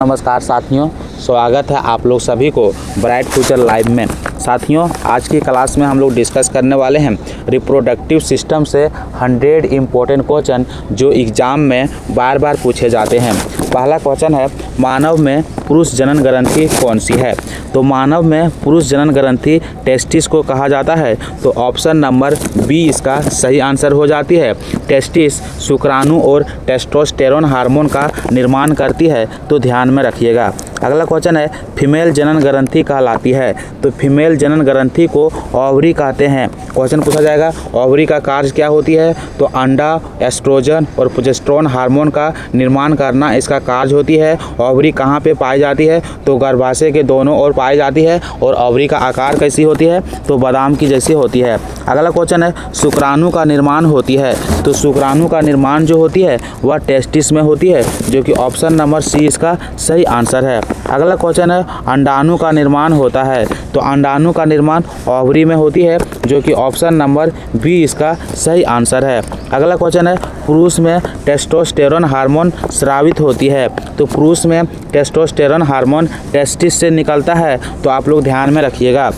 नमस्कार साथियों, स्वागत है आप लोग सभी को ब्राइट फ्यूचर लाइव में। साथियों, आज की क्लास में हम लोग डिस्कस करने वाले हैं रिप्रोडक्टिव सिस्टम से 100 इम्पोर्टेंट क्वेश्चन जो एग्ज़ाम में बार बार पूछे जाते हैं। पहला क्वेश्चन है, मानव में पुरुष जनन ग्रंथि कौन सी है? तो मानव में पुरुष जनन ग्रंथि टेस्टिस को कहा जाता है। तो ऑप्शन नंबर बी इसका सही आंसर हो जाती है। टेस्टिस शुक्राणु और टेस्टोस्टेरोन हार्मोन का निर्माण करती है, तो ध्यान में रखिएगा। अगला क्वेश्चन है, फीमेल जनन ग्रंथि कहलाती है। तो फीमेल जनन ग्रंथि को ओवरी कहते हैं। क्वेश्चन पूछा जाएगा, ओवरी का कार्य क्या होती है? तो अंडा, एस्ट्रोजन और प्रोजेस्टेरोन हार्मोन का निर्माण करना इसका कार्य होती है। ओवरी कहाँ पे पाई जाती है? तो गर्भाशय के दोनों ओर पाई जाती है। और ओवरी का आकार कैसी होती है? तो बादाम की जैसी होती है। अगला क्वेश्चन है, शुक्राणु का निर्माण होती है। तो शुक्राणु का निर्माण जो होती है वह टेस्टिस में होती है, जो कि ऑप्शन नंबर सी इसका सही आंसर है। अगला क्वेश्चन है, अंडाणु का निर्माण होता है। तो अंडाणु का निर्माण ओवरी में होती है, जो कि ऑप्शन नंबर बी इसका सही आंसर है। अगला क्वेश्चन है, पुरुष में टेस्टोस्टेरोन हार्मोन स्रावित होती है। तो पुरुष में टेस्टोस्टेरोन हार्मोन टेस्टिस से निकलता है, तो आप लोग ध्यान में रखिएगा।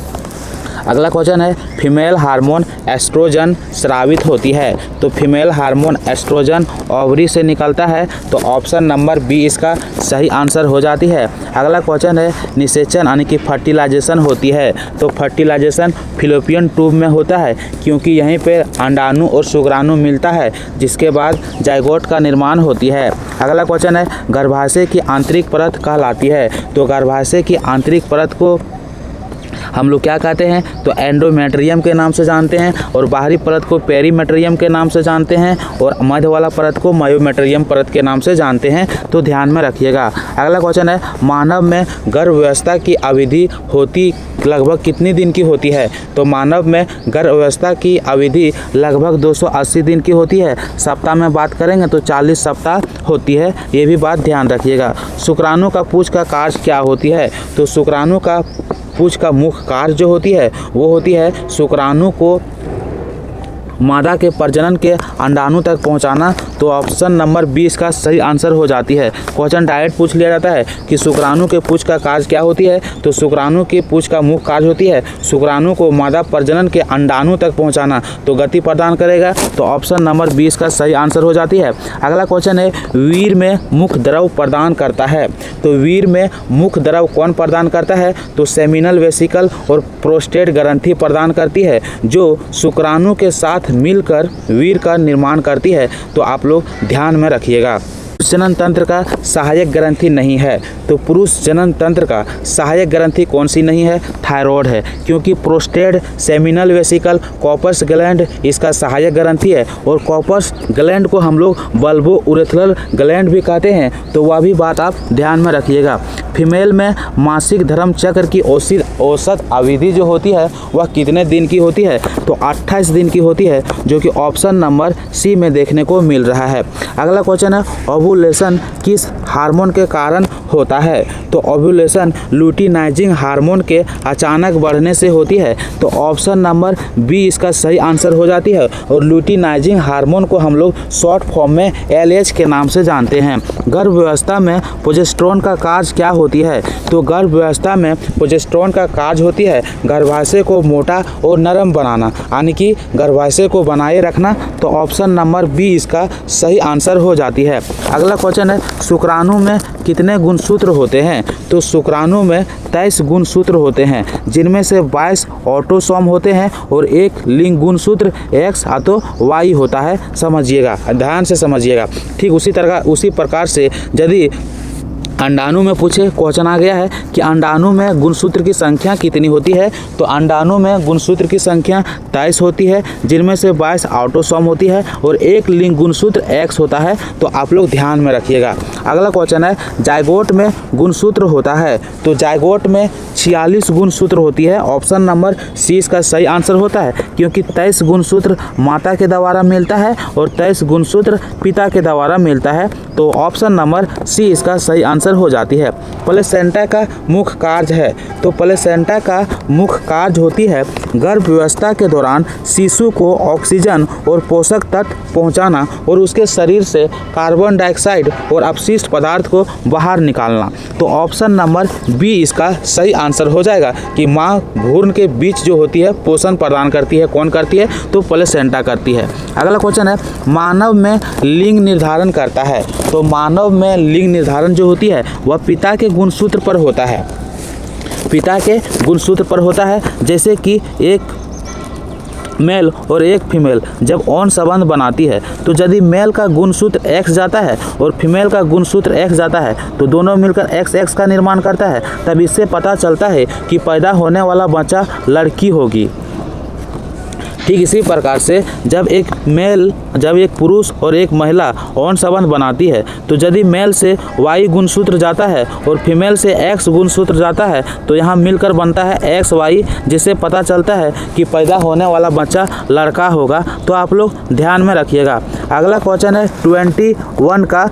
अगला क्वेश्चन है, फीमेल हार्मोन एस्ट्रोजन स्रावित होती है। तो फीमेल हार्मोन एस्ट्रोजन ओवरी से निकलता है, तो ऑप्शन नंबर बी इसका सही आंसर हो जाती है। अगला क्वेश्चन है, निषेचन यानी कि फर्टिलाइजेशन होती है। तो फर्टिलाइजेशन फिलोपियन ट्यूब में होता है, क्योंकि यहीं पे अंडाणु और शुक्राणु मिलता है, जिसके बाद जाइगोट का निर्माण होती है। अगला क्वेश्चन है, गर्भाशय की आंतरिक परत कहलाती है। तो गर्भाशय की आंतरिक परत को हम लोग क्या कहते हैं? तो एंडोमेट्रियम के नाम से जानते हैं, और बाहरी परत को पेरीमेट्रियम के नाम से जानते हैं, और मध्य वाला परत को मायोमेट्रियम परत के नाम से जानते हैं, तो ध्यान में रखिएगा। अगला क्वेश्चन है, मानव में गर्भावस्था की अवधि होती लगभग कितनी दिन की होती है? तो मानव में गर्भावस्था की अवधि लगभग 280 दिन की होती है। सप्ताह में बात करेंगे तो 40 सप्ताह होती है, ये भी बात ध्यान रखिएगा। शुक्राणु का पूंछ का कार्य क्या होती है? तो शुक्राणु का पूंछ का मुख्य कार्य जो होती है वो होती है शुक्राणु को मादा के प्रजनन के अंडाणु तक पहुंचाना। तो ऑप्शन नंबर 20 का सही आंसर हो जाती है। क्वेश्चन डायरेक्ट पूछ लिया जाता है कि शुक्राणु के पूंछ का कार्य क्या होती है? तो शुक्राणु की पूंछ का मुख्य कार्य होती है शुक्राणु को मादा प्रजनन के अंडाणु तक पहुंचाना, तो गति प्रदान करेगा। तो ऑप्शन नंबर 20 का सही आंसर हो जाती है। अगला क्वेश्चन है, वीर्य में मुख्य द्रव प्रदान करता है। तो वीर्य में मुख्य द्रव कौन प्रदान करता है? तो सेमिनल वेसिकल और प्रोस्टेट ग्रंथि प्रदान करती है, जो शुक्राणु के साथ मिलकर वीर्य का निर्माण करती है, तो आप लोग ध्यान में रखिएगा। जनन तंत्र का सहायक ग्रंथि नहीं है। तो पुरुष जनन तंत्र का सहायक ग्रंथि कौन सी नहीं है? थायराइड है, क्योंकि prostate, seminal vesicle, corpus gland इसका सहायक ग्रंथि है, और कॉर्पस ग्लैंड को हम लोग बल्बो उरेथ्रल ग्लैंड भी कहते हैं, तो वह भी बात आप ध्यान में रखिएगा। फीमेल में मासिक धर्म चक्र की औसत अवधि जो होती है वह कितने दिन की होती है? तो 28 दिन की होती है, जो कि ऑप्शन नंबर सी में देखने को मिल रहा है। अगला क्वेश्चन है, ओव्यूलेशन किस हार्मोन के कारण होता है? तो ओव्यूलेशन लुटिनाइजिंग हार्मोन के अचानक बढ़ने से होती है, तो ऑप्शन नंबर बी इसका सही आंसर हो जाती है। और लुटिनाइजिंग हार्मोन को हम लोग शॉर्ट फॉर्म में LH के नाम से जानते हैं। गर्भावस्था में प्रोजेस्टेरोन का कार्य क्या होती है? तो गर्भावस्था में प्रोजेस्टेरोन का कार्य होती है गर्भाशय को मोटा और नरम बनाना, यानी कि गर्भाशय को बनाए रखना, तो ऑप्शन नंबर बी इसका सही आंसर हो जाती है। अगला क्वेश्चन है, शुक्राणु में कितने गुणसूत्र होते हैं? तो शुक्राणु में 23 गुणसूत्र होते हैं, जिनमें से 22 ऑटोसोम होते हैं और एक लिंग गुणसूत्र X अथवा Y होता है। समझिएगा, ध्यान से समझिएगा। ठीक उसी प्रकार से यदि अंडाणु में पूछे क्वेश्चन आ गया है कि अंडाणु में गुणसूत्र की संख्या कितनी होती है? तो अंडाणु में गुणसूत्र की संख्या 23 होती है, जिनमें से 22 ऑटोसोम होती है और एक लिंग गुणसूत्र X होता है, तो आप लोग ध्यान में रखिएगा। अगला क्वेश्चन है, जाइगोट में गुणसूत्र होता है। तो जाइगोट में 46 गुणसूत्र होती है। ऑप्शन नंबर सी इसका सही आंसर होता है, क्योंकि 23 गुणसूत्र माता के द्वारा मिलता है और 23 गुणसूत्र पिता के द्वारा मिलता है, तो ऑप्शन नंबर सी इसका सही आंसर हो जाती है। प्लेसेंटा का मुख्य कार्य है, तो प्लेसेंटा का मुख्य कार्य होती है गर्भ व्यवस्था के दौरान शिशु को ऑक्सीजन और पोषक तत्व पहुंचाना और उसके शरीर से कार्बन डाइऑक्साइड और अपशिष्ट पदार्थ को बाहर निकालना। तो ऑप्शन नंबर बी इसका सही आंसर हो जाएगा कि माँ भ्रूण के बीच जो होती है पोषण प्रदान करती है। कौन करती है? तो प्लेसेंटा करती है। अगला क्वेश्चन है मानव में लिंग निर्धारण करता है। तो मानव में लिंग निर्धारण जो होती है वह पिता के गुणसूत्र पर होता है, पिता के गुणसूत्र पर होता है। जैसे कि एक मेल और एक फीमेल जब यौन संबंध बनाती है तो यदि मेल का गुणसूत्र एक्स जाता है और फीमेल का गुणसूत्र एक्स जाता है तो दोनों मिलकर एक्स एक्स का निर्माण करता है। तब इससे पता चलता है कि पैदा होने वाला बच्चा लड़की होगी। ठीक इसी प्रकार से जब एक पुरुष और एक महिला यौन संबंध बनाती है तो यदि मेल से वाई गुणसूत्र जाता है और फीमेल से एक्स गुणसूत्र जाता है तो यहाँ मिलकर बनता है एक्स वाई, जिससे पता चलता है कि पैदा होने वाला बच्चा लड़का होगा। तो आप लोग ध्यान में रखिएगा। अगला क्वेश्चन है 21 का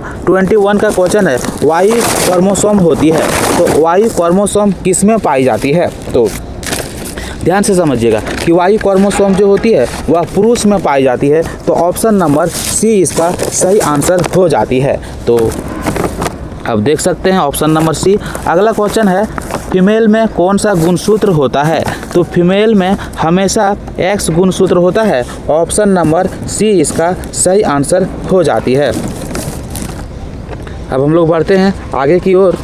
क्वेश्चन है वाई क्रोमोसोम होती है। तो वाई क्रोमोसोम किस में पाई जाती है? तो ध्यान से समझिएगा कि वाई क्रोमोसोम जो होती है वह पुरुष में पाई जाती है। तो ऑप्शन नंबर सी इसका सही आंसर हो जाती है। तो अब देख सकते हैं ऑप्शन नंबर सी। अगला क्वेश्चन है फीमेल में कौन सा गुणसूत्र होता है? तो फीमेल में हमेशा एक्स गुणसूत्र होता है। ऑप्शन नंबर सी इसका सही आंसर हो जाती है। अब हम लोग बढ़ते हैं आगे की ओर।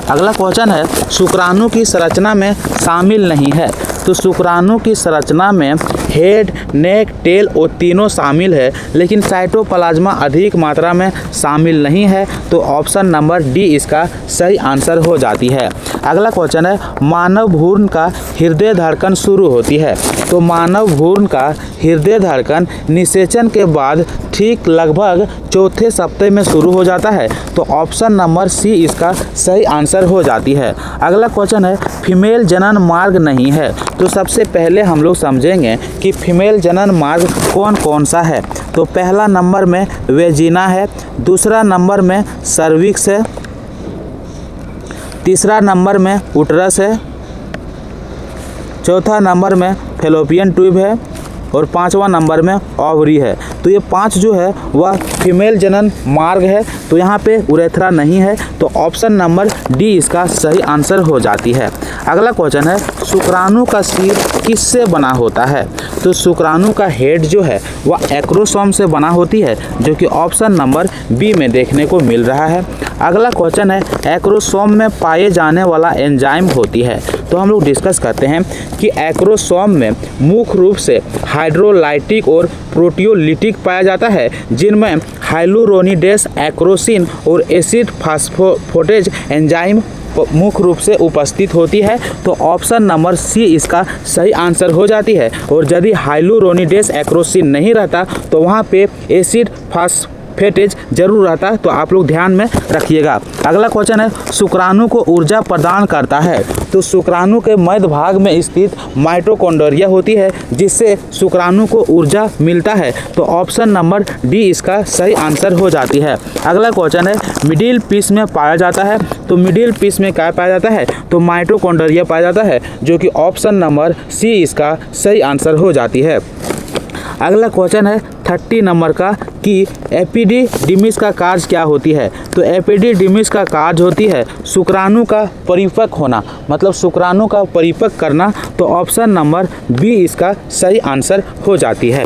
अगला क्वेश्चन है शुक्राणु की संरचना में शामिल नहीं है। तो शुक्राणु की संरचना में हेड, नेक, टेल और तीनों शामिल है, लेकिन साइटोप्लाज्मा अधिक मात्रा में शामिल नहीं है। तो ऑप्शन नंबर डी इसका सही आंसर हो जाती है। अगला क्वेश्चन है मानव भ्रूण का हृदय धड़कन शुरू होती है। तो मानव भ्रूण का हृदय धड़कन निषेचन के बाद ठीक लगभग चौथे सप्ताह में शुरू हो जाता है। तो ऑप्शन नंबर सी इसका सही आंसर हो जाती है। अगला क्वेश्चन है फीमेल जनन मार्ग नहीं है। तो सबसे पहले हम लोग समझेंगे कि फीमेल जनन मार्ग कौन कौन सा है। तो पहला नंबर में वेजिना है, दूसरा नंबर में सर्विक्स है, तीसरा नंबर में उटरस है, चौथा नंबर में फैलोपियन ट्यूब है और पांचवा नंबर में ओवरी है। तो ये पांच जो है वह फीमेल जनन मार्ग है। तो यहाँ पे उरेथ्रा नहीं है। तो ऑप्शन नंबर डी इसका सही आंसर हो जाती है। अगला क्वेश्चन है शुक्राणु का सिर किससे बना होता है? तो शुक्राणु का हेड जो है वह एक्रोसोम से बना होती है, जो कि ऑप्शन नंबर बी में देखने को मिल रहा है। अगला क्वेश्चन है एक्रोसोम में पाए जाने वाला एंजाइम होती है। तो हम लोग डिस्कस करते हैं कि एक्रोसोम में मुख्य रूप से हाइड्रोलाइटिक और प्रोटियोलिटिक पाया जाता है, जिनमें हाइलुरोनिडेस, एक्रोसिन और एसिड फास्फोरेज एंजाइम मुख्य रूप से उपस्थित होती है। तो ऑप्शन नंबर सी इसका सही आंसर हो जाती है। और यदि हाइलुरोनिडेस, एक्रोसिन नहीं रहता तो वहाँ पे एसिड फास्फेटेज जरूर रहता। तो आप लोग ध्यान में रखिएगा। अगला क्वेश्चन है शुक्राणु को ऊर्जा प्रदान करता है। तो शुक्राणु के मध्य भाग में स्थित माइटोकॉन्ड्रिया होती है, जिससे शुक्राणु को ऊर्जा मिलता है। तो ऑप्शन नंबर डी इसका सही आंसर हो जाती है। अगला क्वेश्चन है मिडिल पीस में पाया जाता है। तो मिडिल पीस में क्या पाया जाता है? तो माइटोकॉन्ड्रिया पाया जाता है, जो कि ऑप्शन नंबर सी इसका सही आंसर हो जाती है। अगला क्वेश्चन है 30 नंबर का कि एपिडिडिमिस का कार्य क्या होती है? तो एपिडिडिमिस का कार्य होती है शुक्राणु का परिपक्व होना, मतलब शुक्राणु का परिपक्व करना। तो ऑप्शन नंबर बी इसका सही आंसर हो जाती है।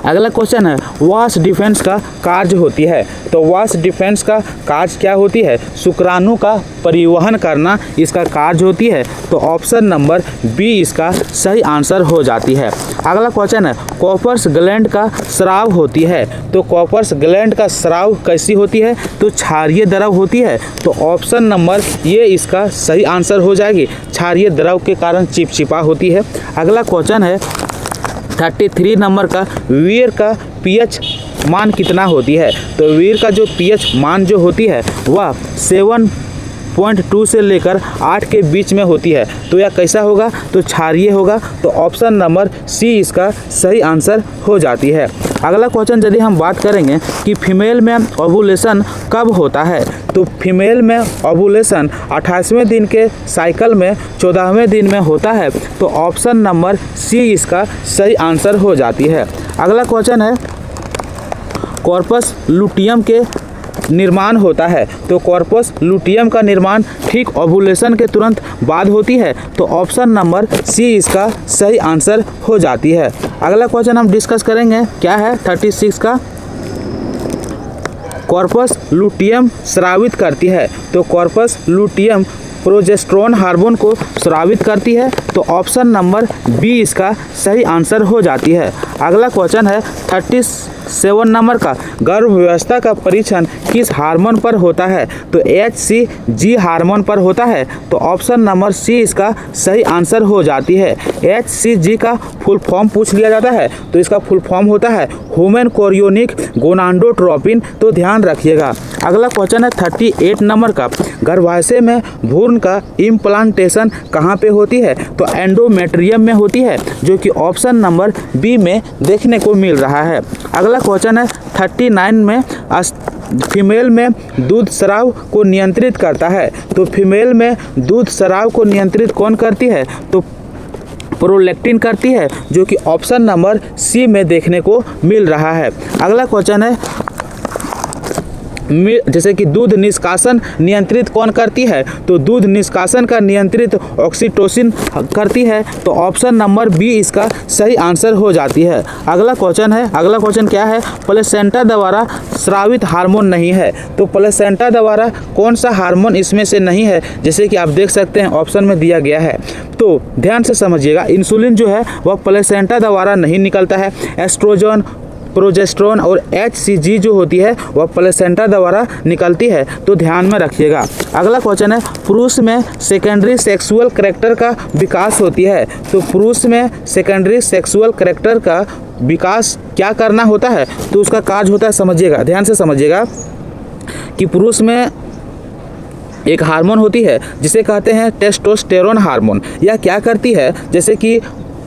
अगला क्वेश्चन है वाश डिफेंस का कार्य होती है। तो वाश डिफेंस का कार्य क्या होती है? शुक्राणु का परिवहन करना इसका कार्य होती है। तो ऑप्शन नंबर बी इसका सही आंसर हो जाती है। अगला क्वेश्चन है कॉपर्स ग्लैंड का स्राव होती है। तो कॉपर्स ग्लैंड का स्राव कैसी होती है? तो क्षारीय द्रव होती है। तो ऑप्शन नंबर ये इसका सही आंसर हो जाएगी। क्षारीय द्रव के कारण चिपचिपा होती है। अगला क्वेश्चन है 33 नंबर का वीर का पीएच मान कितना होती है? तो वीर का जो पीएच मान जो होती है वह 7.2 से लेकर 8 के बीच में होती है। तो यह कैसा होगा? तो क्षारीय होगा। तो ऑप्शन नंबर सी इसका सही आंसर हो जाती है। अगला क्वेश्चन यदि हम बात करेंगे कि फीमेल में ओवुलेशन कब होता है, तो फीमेल में ओवुलेशन 28वें दिन के साइकिल में 14वें दिन में होता है। तो ऑप्शन नंबर सी इसका सही आंसर हो जाती है। अगला क्वेश्चन है कॉर्पस लुटियम के निर्माण होता है, तो कॉर्पस लुटियम का निर्माण ठीक ओवुलेशन के तुरंत बाद होती है। तो ऑप्शन नंबर सी इसका सही आंसर हो जाती है। अगला क्वेश्चन हम डिस्कस करेंगे क्या है 36 का। कॉर्पस लुटियम स्रावित करती है, तो कॉर्पस लुटियम प्रोजेस्टेरोन हार्मोन को स्रावित करती है। तो ऑप्शन नंबर बी इसका सही आंसर हो जाती है। अगला क्वेश्चन है 37 नंबर का। गर्भ व्यवस्था का परीक्षण किस हार्मोन पर होता है, तो HCG हार्मोन पर होता है। तो ऑप्शन नंबर सी इसका सही आंसर हो जाती है। HCG का फुल फॉर्म पूछ लिया जाता है, तो इसका फुल फॉर्म होता है ह्यूमन कोरियोनिक गोनाडोट्रोपिन। तो ध्यान रखिएगा। अगला क्वेश्चन है 38 नंबर का। गर्भाशय में भ्रूण का इम्प्लांटेशन कहाँ पे होती है, तो एंडोमेट्रियम में होती है, जो कि ऑप्शन नंबर बी में देखने को मिल रहा है। अगला क्वेश्चन है 39 में फीमेल में दूध स्राव को नियंत्रित करता है, तो फीमेल में दूध स्राव को नियंत्रित कौन करती है, तो प्रोलैक्टिन करती है, जो कि ऑप्शन नंबर सी में देखने को मिल रहा है। अगला क्वेश्चन है जैसे कि दूध निष्कासन नियंत्रित कौन करती है, तो दूध निष्कासन का नियंत्रित ऑक्सीटोसिन करती है। तो ऑप्शन नंबर बी इसका सही आंसर हो जाती है। अगला क्वेश्चन क्या है, प्लेसेंटा द्वारा स्रावित हार्मोन नहीं है, तो प्लेसेंटा द्वारा कौन सा हार्मोन इसमें से नहीं है, जैसे कि आप देख सकते हैं ऑप्शन में दिया गया है। तो ध्यान से समझिएगा, इंसुलिन जो है वह प्लेसेंटा द्वारा नहीं निकलता है। एस्ट्रोजन, प्रोजेस्टेरोन और HCG जो होती है वह प्लेसेंटा द्वारा निकलती है। तो ध्यान में रखिएगा। अगला क्वेश्चन है पुरुष में सेकेंडरी सेक्सुअल कैरेक्टर का विकास होती है, तो पुरुष में सेकेंडरी सेक्सुअल कैरेक्टर का विकास क्या करना होता है, तो उसका कार्य होता है, समझिएगा, ध्यान से समझिएगा कि पुरुष में एक हार्मोन होती है जिसे कहते हैं टेस्टोस्टेरोन हार्मोन। यह क्या करती है, जैसे कि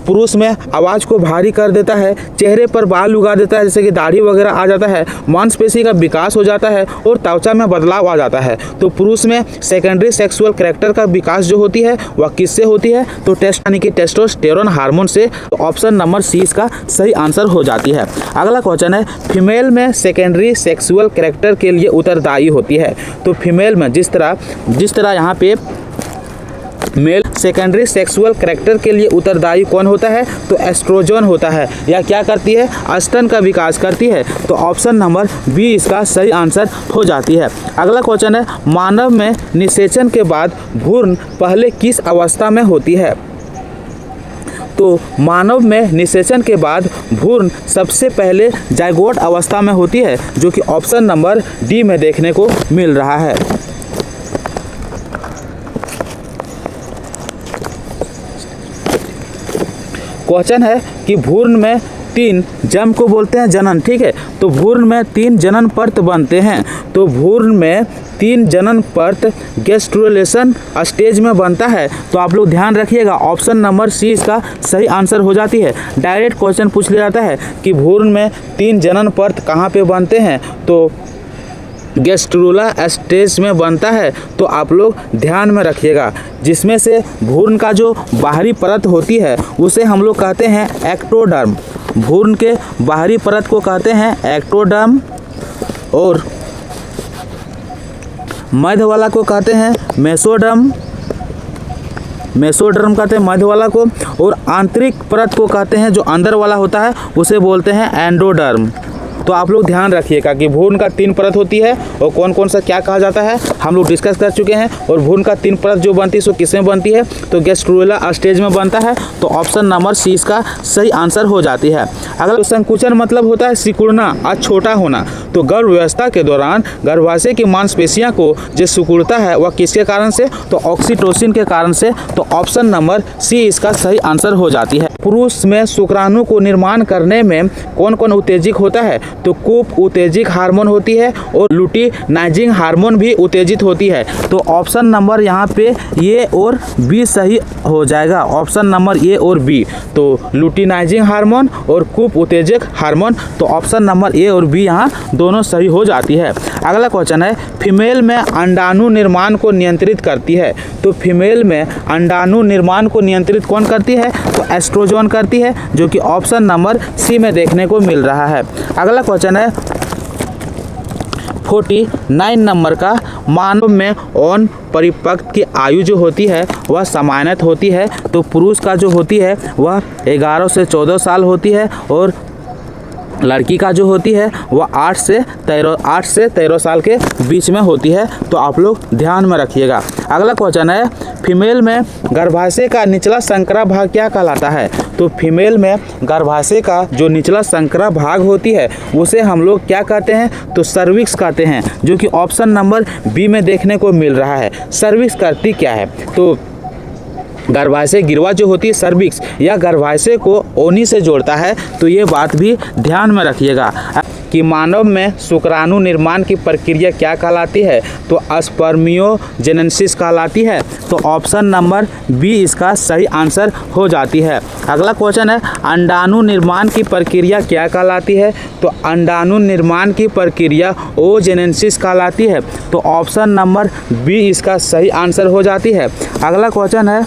पुरुष में आवाज़ को भारी कर देता है, चेहरे पर बाल उगा देता है, जैसे कि दाढ़ी वगैरह आ जाता है, मांसपेशी का विकास हो जाता है और त्वचा में बदलाव आ जाता है। तो पुरुष में सेकेंडरी सेक्सुअल कैरेक्टर का विकास जो होती है वह किससे होती है, तो यानी कि टेस्टोस्टेरोन हार्मोन से। तो ऑप्शन नंबर सी इसका सही आंसर हो जाती है। अगला क्वेश्चन है फीमेल में सेकेंडरी सेक्सुअल कैरेक्टर के लिए उत्तरदायी होती है, तो फीमेल में जिस तरह यहाँ पे मेल सेकेंडरी सेक्सुअल कैरेक्टर के लिए उत्तरदायी कौन होता है, तो एस्ट्रोजन होता है। यह क्या करती है, स्तन का विकास करती है। तो ऑप्शन नंबर बी इसका सही आंसर हो जाती है। अगला क्वेश्चन है मानव में निषेचन के बाद भ्रूण पहले किस अवस्था में होती है, तो मानव में निषेचन के बाद भ्रूण सबसे पहले जाइगोट अवस्था में होती है, जो कि ऑप्शन नंबर डी में देखने को मिल रहा है। क्वेश्चन है कि भ्रूण में 3 जन्म को बोलते हैं जनन, ठीक है, तो भ्रूण में 3 जनन परत बनते हैं, तो भ्रूण में 3 जनन परत गैस्ट्रुलेशन स्टेज में बनता है। तो आप लोग ध्यान रखिएगा, ऑप्शन नंबर सी इसका सही आंसर हो जाती है। डायरेक्ट क्वेश्चन पूछ लिया जाता है कि भ्रूण में 3 जनन परत कहाँ पे बनते हैं, तो गैस्ट्रुला स्टेज में बनता है। तो आप लोग ध्यान में रखिएगा, जिसमें से भ्रूण का जो बाहरी परत होती है उसे हम लोग कहते हैं एक्टोडर्म। भ्रूण के बाहरी परत को कहते हैं एक्टोडर्म और मध्य वाला को कहते हैं मेसोडर्म कहते हैं मध्य वाला को, और आंतरिक परत को कहते हैं जो अंदर वाला होता है उसे बोलते हैं एंडोडर्म। तो आप लोग ध्यान रखिएगा कि भ्रूण का 3 परत होती है और कौन कौन सा क्या कहा जाता है हम लोग डिस्कस कर चुके हैं। और भ्रूण का 3 परत जो बनती है सो किस में बनती है, तो गैस्ट्रुला स्टेज में बनता है। तो ऑप्शन नंबर सी इसका सही आंसर हो जाती है। अगर संकुचन मतलब होता है सिकुड़ना और छोटा होना, तो गर्भ व्यवस्था के दौरान गर्भाशय की मांसपेशियां को जो सिकुड़ता है वह किसके कारण से, तो ऑक्सीटोसिन के कारण से। तो ऑप्शन नंबर सी इसका सही आंसर हो जाती है। पुरुष में शुक्राणु को निर्माण करने में कौन कौन उत्तेजित होता है? तो कूप उत्तेजित हार्मोन होती है और लुटिनाइजिंग हार्मोन भी उत्तेजित होती है। तो ऑप्शन नंबर यहाँ पे ए और बी सही हो जाएगा। ऑप्शन नंबर ए और बी, तो लुटिनाइजिंग हार्मोन और कूप उत्तेजक हार्मोन, तो ऑप्शन नंबर ए और बी यहाँ दोनों सही हो जाती है। अगला क्वेश्चन है, फीमेल में अंडाणु निर्माण को नियंत्रित करती है। तो फीमेल में अंडाणु निर्माण को नियंत्रित कौन करती है? तो एस्ट्रोजन करती है, जो कि ऑप्शन नंबर सी में देखने को मिल रहा है। अगला क्वेश्चन है 49 नंबर का, मानव में यौन परिपक्व की आयु जो होती है वह सामान्यतः होती है। तो पुरुष का जो होती है वह 11 से 14 साल होती है और लड़की का जो होती है वह 8 से 13 साल के बीच में होती है। तो आप लोग ध्यान में रखिएगा। अगला क्वेश्चन है, फीमेल में गर्भाशय का निचला संकरा भाग क्या कहलाता है? तो फीमेल में गर्भाशय का जो निचला संकरा भाग होती है उसे हम लोग क्या कहते हैं? तो सर्विक्स कहते हैं, जो कि ऑप्शन नंबर बी में देखने को मिल रहा है। सर्विक्स करती क्या है? तो गर्भाशय गिरवा जो होती है सर्विक्स या गर्भाशय को ओनी से जोड़ता है। तो ये बात भी ध्यान में रखिएगा कि मानव में शुक्राणु निर्माण की प्रक्रिया क्या कहलाती है? तो स्पर्मियोजेनेसिस कहलाती है। तो ऑप्शन नंबर बी इसका सही आंसर हो जाती है। अगला क्वेश्चन है, अंडाणु निर्माण की प्रक्रिया क्या कहलाती है? तो अंडाणु निर्माण की प्रक्रिया ओजेनेसिस कहलाती है। तो ऑप्शन नंबर बी इसका सही आंसर हो जाती है। अगला क्वेश्चन है,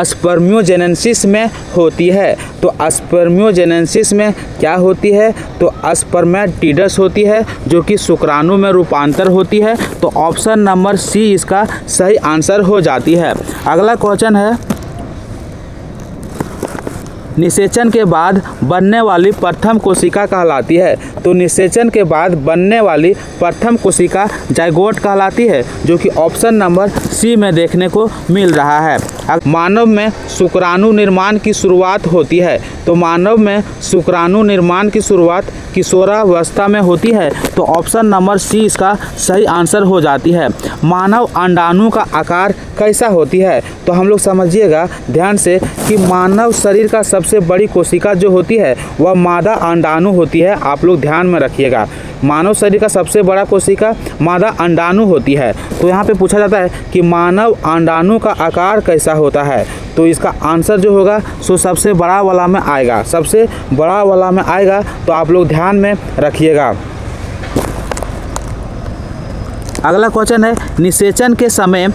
स्पर्मियोजेनेसिस में होती है। तो स्पर्मियोजेनेसिस में क्या होती है? तो स्पर्मेटिड्स होती है, जो कि शुक्राणु में रूपांतर होती है। तो ऑप्शन नंबर सी इसका सही आंसर हो जाती है। अगला क्वेश्चन है, निषेचन के बाद बनने वाली प्रथम कोशिका कहलाती है। तो निषेचन के बाद बनने वाली प्रथम कोशिका जाइगोट कहलाती है, जो कि ऑप्शन नंबर सी में देखने को मिल रहा है। मानव में शुक्राणु निर्माण की शुरुआत होती है। तो मानव में शुक्राणु निर्माण की शुरुआत किशोरावस्था में होती है। तो ऑप्शन नंबर सी इसका सही आंसर हो जाती है। मानव अंडाणु का आकार कैसा होती है? तो हम लोग समझिएगा ध्यान से कि मानव शरीर का सबसे बड़ी कोशिका जो होती है वह मादा अंडाणु होती है। आप लोग ध्यान में रखिएगा, मानव शरीर का सबसे बड़ा कोशिका मादा अंडाणु होती है। तो यहाँ पे पूछा जाता है कि मानव अंडाणु का आकार कैसा होता है? तो इसका आंसर जो होगा सो सबसे बड़ा वाला में आएगा, सबसे बड़ा वाला में आएगा। तो आप लोग ध्यान में रखिएगा। अगला क्वेश्चन है, निषेचन के समय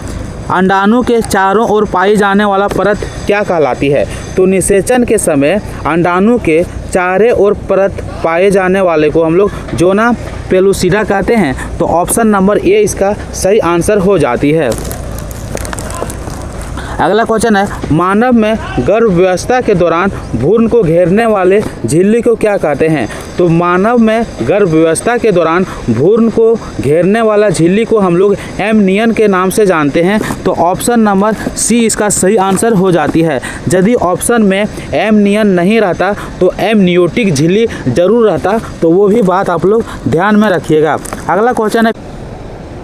अंडाणु के चारों ओर पाई जाने वाला परत क्या कहलाती है? तो निषेचन के समय अंडाणु के चारों ओर परत पाए जाने वाले को हम लोग जोना पेलुसिडा कहते हैं। तो ऑप्शन नंबर ए इसका सही आंसर हो जाती है। अगला क्वेश्चन है, मानव में गर्भावस्था के दौरान भ्रूण को घेरने वाले झिल्ली को क्या कहते हैं? तो मानव में गर्भावस्था के दौरान भ्रूण को घेरने वाला झिल्ली को हम लोग एमनियन के नाम से जानते हैं। तो ऑप्शन नंबर सी इसका सही आंसर हो जाती है। यदि ऑप्शन में एमनियन नहीं रहता तो एमनियोटिक झिल्ली जरूर रहता। तो वो भी बात आप लोग ध्यान में रखिएगा। अगला क्वेश्चन है,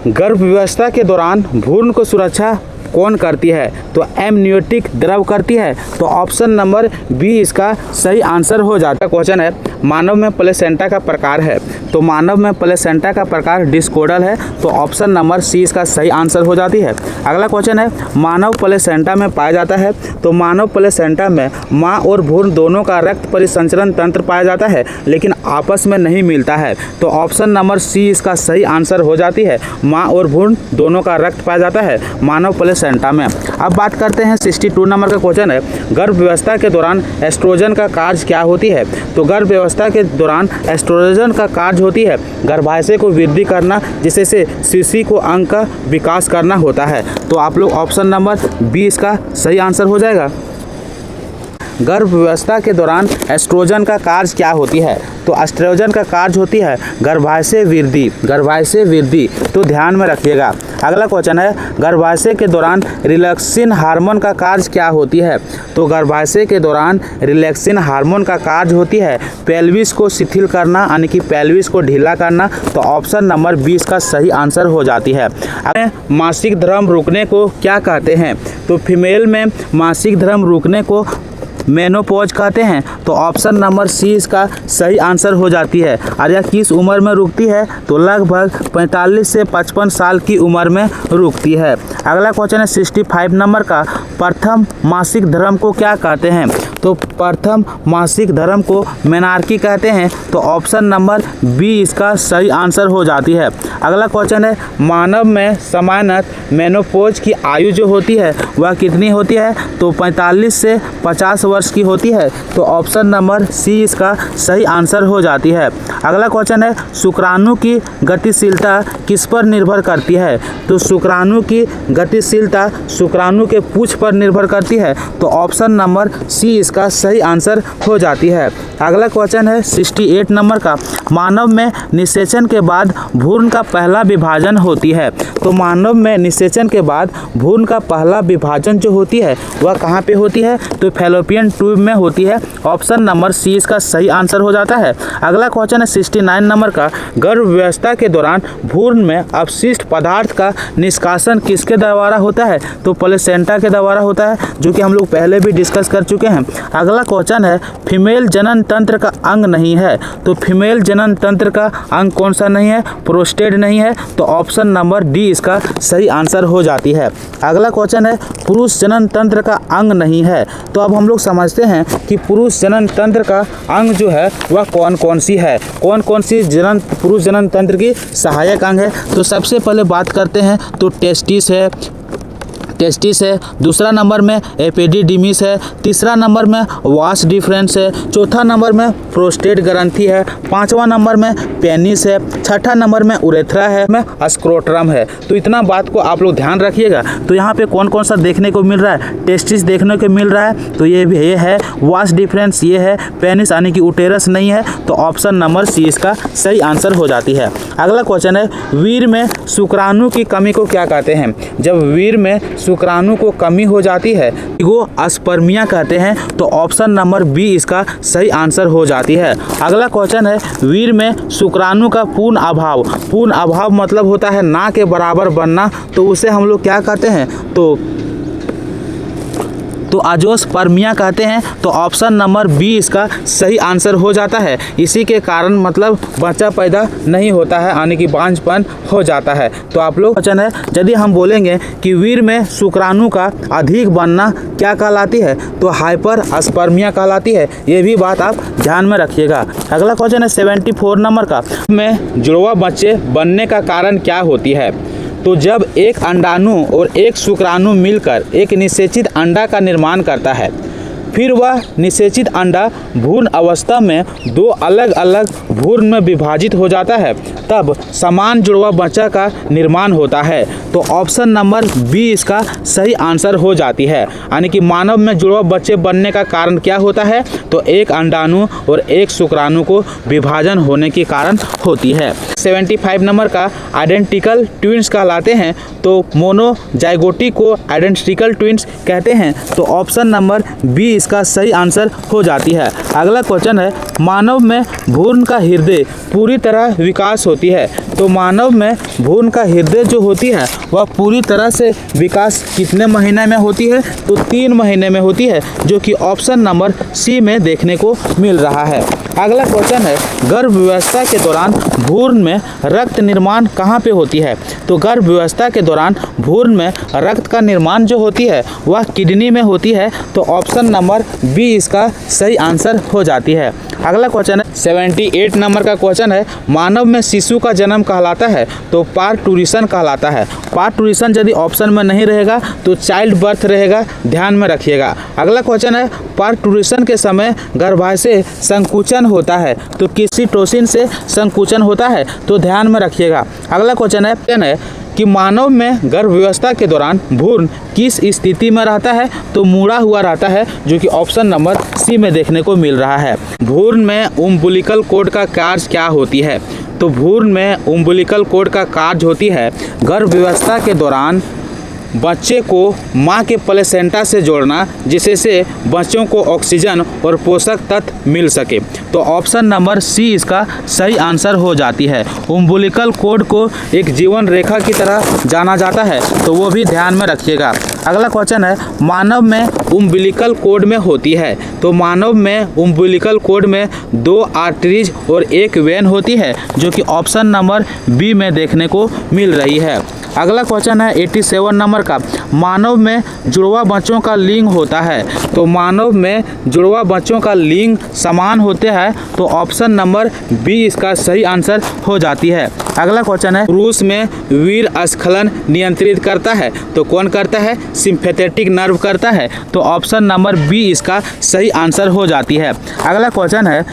गर्भावस्था के दौरान भ्रूण को सुरक्षा कौन करती है? तो एमनियोटिक द्रव करती है। तो ऑप्शन नंबर बी इसका सही आंसर हो जाता है। क्वेश्चन है, मानव में प्लेसेंटा का प्रकार है। तो मानव में प्लेसेंटा का प्रकार डिस्कोडल है। तो ऑप्शन नंबर सी इसका सही आंसर हो जाती है। अगला क्वेश्चन है, मानव प्लेसेंटा में पाया जाता है। तो मानव प्लेसेंटा में माँ और भ्रूण दोनों का रक्त परिसंचरण तंत्र पाया जाता है, लेकिन आपस में नहीं मिलता है। तो ऑप्शन नंबर सी इसका सही आंसर हो जाती है। माँ और भ्रूण दोनों का रक्त पाया जाता है मानव प्लेसेंटा में। अब बात करते हैं 62 नंबर का क्वेश्चन है, गर्भावस्था के दौरान एस्ट्रोजन का कार्य क्या होती है? तो गर्भावस्था के दौरान एस्ट्रोजन का कार्य होती है गर्भाशय को वृद्धि करना, जिससे से शिशु को अंग का विकास करना होता है। तो आप लोग ऑप्शन नंबर बी इसका सही आंसर हो जाएगा। गर्भ व्यवस्था के दौरान एस्ट्रोजन का कार्य क्या होती है? तो एस्ट्रोजन का कार्य होती है गर्भाशय वृद्धि, गर्भाशय वृद्धि, तो ध्यान में रखिएगा। अगला क्वेश्चन है गर्भाशय के दौरान रिलैक्सिन हार्मोन का कार्य क्या होती है? तो गर्भाशय के दौरान रिलैक्सिन हार्मोन का कार्य होती है पेल्विस को शिथिल करना, यानी कि पेल्विस को ढीला करना। तो ऑप्शन नंबर 20 का सही आंसर हो जाती है। मासिक धर्म रुकने को क्या कहते हैं? तो फीमेल में मासिक धर्म रुकने को मेनोपॉज कहते हैं। तो ऑप्शन नंबर सी इसका सही आंसर हो जाती है। और यह किस उम्र में रुकती है? तो लगभग 45 से 55 साल की उम्र में रुकती है। अगला क्वेश्चन है 65 नंबर का, प्रथम मासिक धर्म को क्या कहते हैं? तो प्रथम मासिक धर्म को मेनार्की कहते हैं। तो ऑप्शन नंबर बी इसका सही आंसर हो जाती है। अगला क्वेश्चन है मानव में सामान्यतः मेनोपॉज की आयु जो होती है वह कितनी होती है? तो 45 से 50 वर्ष की होती है। तो ऑप्शन नंबर सी इसका सही आंसर हो जाती है। अगला क्वेश्चन है शुक्राणु की गतिशीलता किस पर निर्भर करती है? तो शुक्राणु की गतिशीलता शुक्राणु के पूंछ पर निर्भर करती है। तो ऑप्शन नंबर सी इसका सही आंसर हो जाती है। अगला क्वेश्चन है 68 नंबर का, मानव में निषेचन के बाद भ्रूण का पहला विभाजन होती है। तो मानव में निषेचन के बाद भ्रूण का पहला विभाजन जो होती है वह कहाँ पे होती है? तो फैलोपियन ट्यूब में होती है। ऑप्शन नंबर सी इसका सही आंसर हो जाता है। अगला क्वेश्चन है 69 नंबर का, गर्भ व्यवस्था के दौरान भ्रूण में अपशिष्ट पदार्थ का निष्कासन किसके द्वारा होता है? तो प्लेसेंटा के द्वारा होता है, जो कि हम लोग पहले भी डिस्कस कर चुके हैं। अगला क्वेश्चन है फीमेल जनन तंत्र का अंग नहीं है। तो फीमेल जनन तंत्र का अंग कौन सा नहीं है? प्रोस्टेट नहीं है। तो ऑप्शन नंबर डी इसका सही आंसर हो जाती है। अगला क्वेश्चन है पुरुष जनन तंत्र का अंग नहीं है। तो अब हम लोग समझते हैं कि पुरुष जनन तंत्र का अंग जो है वह कौन कौन सी है, कौन कौन सी पुरुष जनन तंत्र की सहायक अंग है। तो सबसे पहले बात करते हैं तो टेस्टिस है, दूसरा नंबर में एपिडिडिमिस है, तीसरा नंबर में वास डिफरेंस है, चौथा नंबर में प्रोस्टेट ग्रंथि है, पांचवा नंबर में पेनिस है, छठा नंबर में उरेथ्रा है, में स्क्रोट्रम है। तो इतना बात को आप लोग ध्यान रखिएगा। तो यहाँ पे कौन कौन सा देखने को मिल रहा है? टेस्टिस देखने को मिल रहा है, तो ये है वास डिफरेंस, ये है पेनिस यानी कि उटेरस नहीं है। तो ऑप्शन नंबर सी इसका सही आंसर हो जाती है। अगला क्वेश्चन है वीर्य में शुक्राणु की कमी को क्या कहते हैं? जब वीर्य में शुक्राणु को कमी हो जाती है वो अस्पर्मिया कहते हैं। तो ऑप्शन नंबर बी इसका सही आंसर हो जाती है। अगला क्वेश्चन है वीर्य में शुक्राणु का पूर्ण अभाव मतलब होता है ना के बराबर बनना। तो उसे हम लोग क्या कहते हैं? तो अजोस्पर्मिया कहते हैं। तो ऑप्शन नंबर बी इसका सही आंसर हो जाता है। इसी के कारण मतलब बच्चा पैदा नहीं होता है, यानी कि बांझपन हो जाता है। तो आप लोग क्वेश्चन है यदि हम बोलेंगे कि वीर्य में शुक्राणु का अधिक बनना क्या कहलाती है? तो हाइपर अस्पर्मिया कहलाती है। ये भी बात आप ध्यान में रखिएगा। अगला क्वेश्चन है 74 नंबर का, में जुड़वा बच्चे बनने का कारण क्या होती है? तो जब एक अंडाणु और एक शुक्राणु मिलकर एक निषेचित अंडा का निर्माण करता है, फिर वह निषेचित अंडा भ्रूण अवस्था में दो अलग अलग भ्रूण में विभाजित हो जाता है, तब समान जुड़वा बच्चा का निर्माण होता है। तो ऑप्शन नंबर बी इसका सही आंसर हो जाती है। यानी कि मानव में जुड़वा बच्चे बनने का कारण क्या होता है? तो एक अंडाणु और एक शुक्राणु को विभाजन होने के कारण होती है। 75 नंबर का आइडेंटिकल ट्विंस कहलाते हैं। तो मोनोजाइगोटी को आइडेंटिकल ट्विंस कहते हैं। तो ऑप्शन नंबर बी इसका सही आंसर हो जाती है। अगला क्वेश्चन है मानव में भ्रूण का हृदय पूरी तरह विकास होती है। तो मानव में भ्रूण का हृदय जो होती है वह पूरी तरह से विकास कितने महीने में होती है? तो 3 महीने में होती है, जो कि ऑप्शन नंबर सी में देखने को मिल रहा है। अगला क्वेश्चन है गर्भ व्यवस्था के दौरान भ्रूण में रक्त निर्माण कहाँ पे होती है? तो गर्भ व्यवस्था के दौरान भ्रूण में रक्त का निर्माण जो होती है वह किडनी में होती है। तो ऑप्शन नंबर बी इसका सही आंसर हो जाती है। अगला क्वेश्चन है 78 नंबर का क्वेश्चन है मानव में शिशु का जन्म कहलाता है। तो पार्टुरिशन कहलाता है। पार्टुरिशन यदि ऑप्शन में नहीं रहेगा तो चाइल्ड बर्थ रहेगा, ध्यान में रखिएगा। अगला क्वेश्चन है पार्टुरिशन के समय गर्भाशय संकुचन होता है, तो किसी टोसिन से संकुचन होता है, तो ध्यान में रखिएगा। अगला क्वेश्चन है कि मानव में गर्भ व्यवस्था के दौरान भ्रूण किस स्थिति में रहता है, तो मुड़ा हुआ रहता है, जो कि ऑप्शन नंबर सी में देखने को मिल रहा है। भ्रूण में उम्बिलिकल कोड का कार्य क्या होती है, तो भ्रूण में उम्बिलिकल कोड का कार्य होती है गर्भ व्यवस्था के दौरान बच्चे को मां के प्लेसेंटा से जोड़ना, जिससे बच्चों को ऑक्सीजन और पोषक तत्व मिल सके। तो ऑप्शन नंबर सी इसका सही आंसर हो जाती है। उम्बिलिकल कोड को एक जीवन रेखा की तरह जाना जाता है, तो वो भी ध्यान में रखिएगा। अगला क्वेश्चन है, मानव में उम्बिलिकल कोड में होती है, तो मानव में उम्बिलिकल कोड में 2 आर्टरीज और 1 वेन होती है, जो कि ऑप्शन नंबर बी में देखने को मिल रही है। अगला क्वेश्चन है 87 नंबर का, मानव में जुड़वा बच्चों का लिंग होता है, तो मानव में जुड़वा बच्चों का लिंग समान होते हैं, तो ऑप्शन नंबर बी इसका सही आंसर हो जाती है। अगला क्वेश्चन है, पुरुष में वीर स्खलन नियंत्रित करता है, तो कौन करता है, सिंपैथेटिक नर्व करता है, तो ऑप्शन नंबर बी इसका सही आंसर हो जाती है। अगला क्वेश्चन है,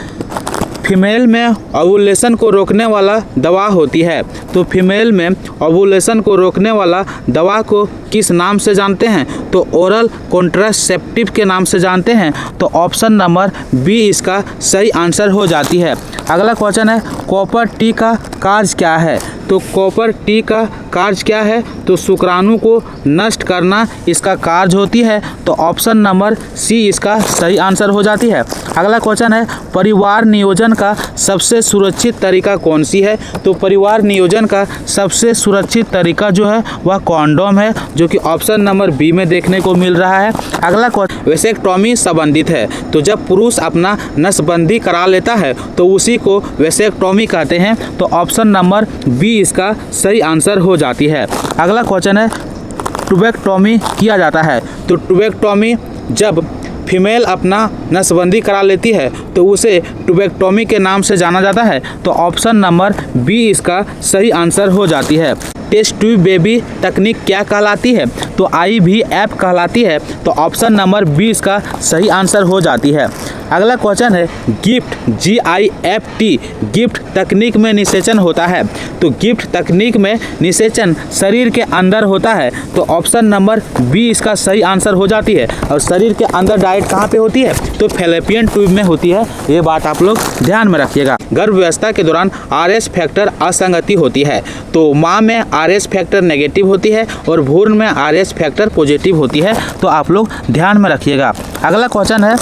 फीमेल में ओवुलेशन को रोकने वाला दवा होती है, तो फीमेल में ओवुलेशन को रोकने वाला दवा को किस नाम से जानते हैं, तो ओरल कॉन्ट्रासेप्टिव के नाम से जानते हैं, तो ऑप्शन नंबर बी इसका सही आंसर हो जाती है। अगला क्वेश्चन है, कॉपर टी का कार्य क्या है, तो कॉपर टी का कार्य क्या है, तो शुक्राणु को नष्ट करना इसका कार्य होती है, तो ऑप्शन नंबर सी इसका सही आंसर हो जाती है। अगला क्वेश्चन है, परिवार नियोजन का सबसे सुरक्षित तरीका कौन सी है, तो परिवार नियोजन का सबसे सुरक्षित तरीका जो है वह कॉन्डोम है, जो कि ऑप्शन नंबर बी में देखने को मिल रहा है। अगला क्वेश्चन, वेसेक्टॉमी संबंधित है, तो जब पुरुष अपना नसबंदी करा लेता है तो उसी को वेसेक्टॉमी कहते हैं, तो ऑप्शन नंबर बी इसका सही आंसर हो जाती है। अगला क्वेश्चन है, ट्यूबेक्टॉमी किया जाता है, तो ट्यूबेक्टॉमी जब फीमेल अपना नसबंदी करा लेती है तो उसे ट्यूबेक्टॉमी के नाम से जाना जाता है, तो ऑप्शन नंबर बी इसका सही आंसर हो जाती है। टेस्ट ट्यूब बेबी तकनीक क्या कहलाती है, तो IVF कहलाती है, तो ऑप्शन नंबर बी इसका सही आंसर हो जाती है। अगला क्वेश्चन है, गिफ्ट GIFT गिफ्ट तकनीक में निषेचन होता है, तो गिफ्ट तकनीक में निषेचन शरीर के अंदर होता है, तो ऑप्शन नंबर बी इसका सही आंसर हो जाती है। और शरीर के अंदर डायरेक्ट कहाँ पे होती है, तो फैलोपियन ट्यूब में होती है, ये बात आप लोग ध्यान में रखिएगा। गर्भ व्यवस्था के दौरान RS फैक्टर असंगति होती है, तो माँ में RS फैक्टर नेगेटिव होती है और भ्रूण में RS फैक्टर पॉजिटिव होती है, तो आप लोग ध्यान में रखिएगा। अगला क्वेश्चन है,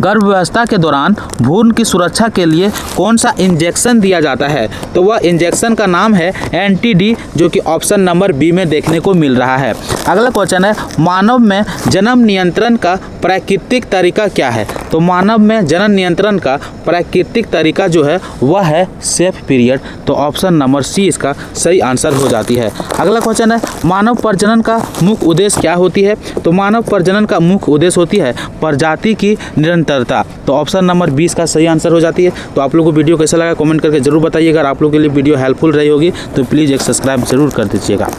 गर्भ व्यवस्था के दौरान भ्रूण की सुरक्षा के लिए कौन सा इंजेक्शन दिया जाता है, तो वह इंजेक्शन का नाम है NTD, जो कि ऑप्शन नंबर बी में देखने को मिल रहा है। अगला क्वेश्चन है, मानव में जन्म नियंत्रण का प्राकृतिक तरीका क्या है, तो मानव में जन्म नियंत्रण का प्राकृतिक तरीका जो है वह है सेफ पीरियड, तो ऑप्शन नंबर सी इसका सही आंसर हो जाती है। अगला क्वेश्चन है, मानव प्रजनन का मुख्य उद्देश्य क्या होती है, तो मानव प्रजनन का मुख्य उद्देश्य होती है प्रजाति की निरंतरता, तो ऑप्शन नंबर 20 का सही आंसर हो जाती है। तो आप लोगों को वीडियो कैसा लगा कमेंट करके जरूर बताइएगा। अगर आप लोगों के लिए वीडियो हेल्पफुल रही होगी तो प्लीज़ एक सब्सक्राइब जरूर कर दीजिएगा।